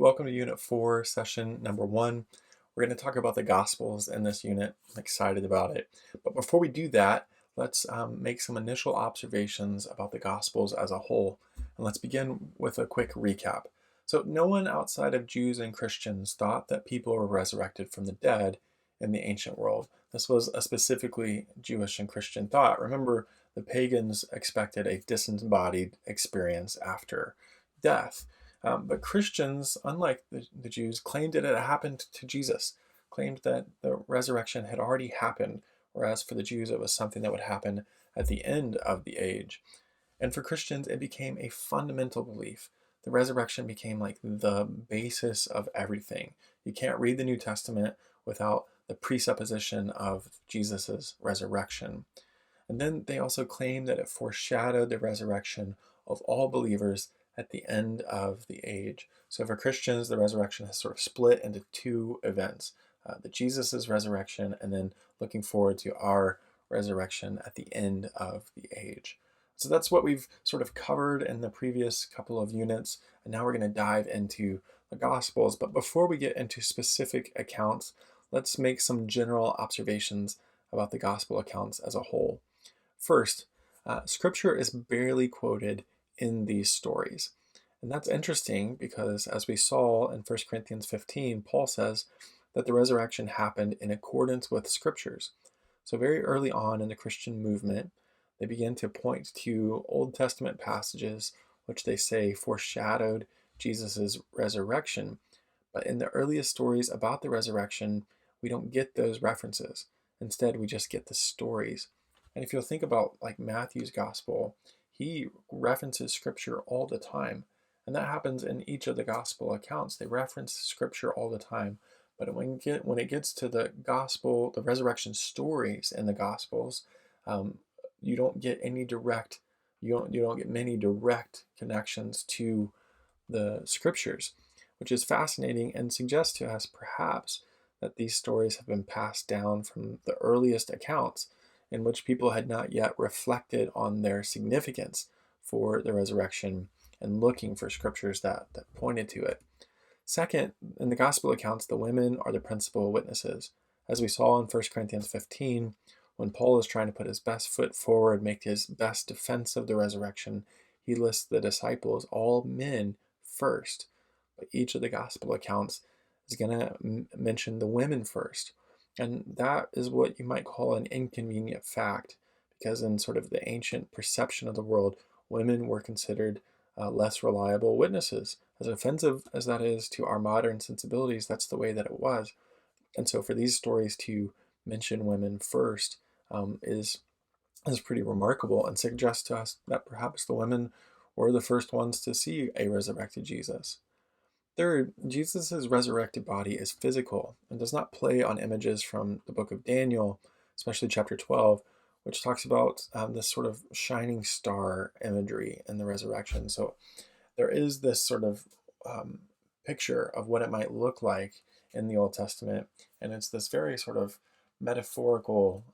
welcome to Unit 4, session number 1. We're going to talk about the Gospels in this unit. I'm excited about it. But before we do that, let's make some initial observations about the Gospels as a whole. And let's begin with a quick recap. So no one outside of Jews and Christians thought that people were resurrected from the dead in the ancient world. This was a specifically Jewish and Christian thought. Remember, the pagans expected a disembodied experience after death. But Christians, unlike the Jews, claimed it had happened to Jesus, claimed that the resurrection had already happened, whereas for the Jews it was something that would happen at the end of the age. And for Christians, it became a fundamental belief. The resurrection became like the basis of everything. You can't read the New Testament without the presupposition of Jesus' resurrection. And then they also claimed that it foreshadowed the resurrection of all believers at the end of the age. So for Christians, the resurrection has sort of split into two events, the Jesus' resurrection, and then looking forward to our resurrection at the end of the age. So that's what we've sort of covered in the previous couple of units, and now we're going to dive into the Gospels. But before we get into specific accounts, let's make some general observations about the Gospel accounts as a whole. First, Scripture is barely quoted in these stories. And that's interesting because, as we saw in 1 Corinthians 15, Paul says that the resurrection happened in accordance with Scriptures. So very early on in the Christian movement, they begin to point to Old Testament passages which they say foreshadowed Jesus' resurrection. But in the earliest stories about the resurrection, we don't get those references. Instead, we just get the stories. And if you'll think about like Matthew's gospel, he references scripture all the time. And that happens in each of the gospel accounts. They reference scripture all the time. But when it gets to the gospel, the resurrection stories in the gospels, you don't get any direct, you don't get many direct connections to the scriptures, which is fascinating and suggests to us perhaps that these stories have been passed down from the earliest accounts in which people had not yet reflected on their significance for the resurrection and looking for scriptures that pointed to it. Second, in the gospel accounts, the women are the principal witnesses. As we saw in 1 Corinthians 15, when Paul is trying to put his best foot forward, make his best defense of the resurrection, he lists the disciples, all men, first. But each of the gospel accounts is going to mention the women first. And that is what you might call an inconvenient fact, because in sort of the ancient perception of the world, women were considered less reliable witnesses. As offensive as that is to our modern sensibilities, that's the way that it was. And so for these stories to mention women first is pretty remarkable and suggests to us that perhaps the women were the first ones to see a resurrected Jesus. Third, Jesus' resurrected body is physical and does not play on images from the book of Daniel, especially chapter 12, which talks about this sort of shining star imagery in the resurrection. So there is this sort of picture of what it might look like in the Old Testament, and it's this very sort of metaphorical,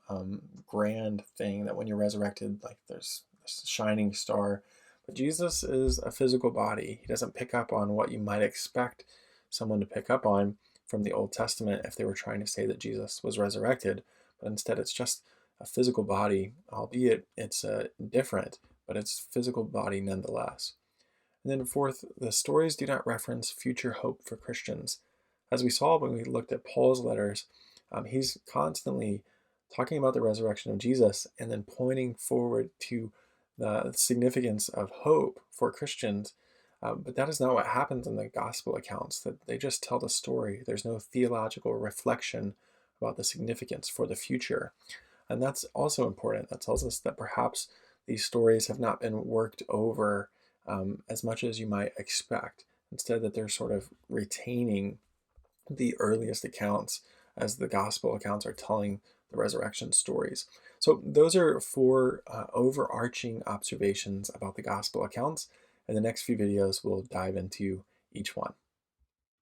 grand thing that when you're resurrected, like there's this shining star. But Jesus is a physical body. He doesn't pick up on what you might expect someone to pick up on from the Old Testament if they were trying to say that Jesus was resurrected. But instead, it's just a physical body, albeit it's different, but it's physical body nonetheless. And then fourth, the stories do not reference future hope for Christians. As we saw when we looked at Paul's letters, he's constantly talking about the resurrection of Jesus and then pointing forward to the significance of hope for Christians. But that is not what happens in the gospel accounts, that they just tell the story. There's no theological reflection about the significance for the future. And that's also important. That tells us that perhaps these stories have not been worked over as much as you might expect. Instead, that they're sort of retaining the earliest accounts as the gospel accounts are telling the resurrection stories. So those are four overarching observations about the gospel accounts. In the next few videos, we'll dive into each one.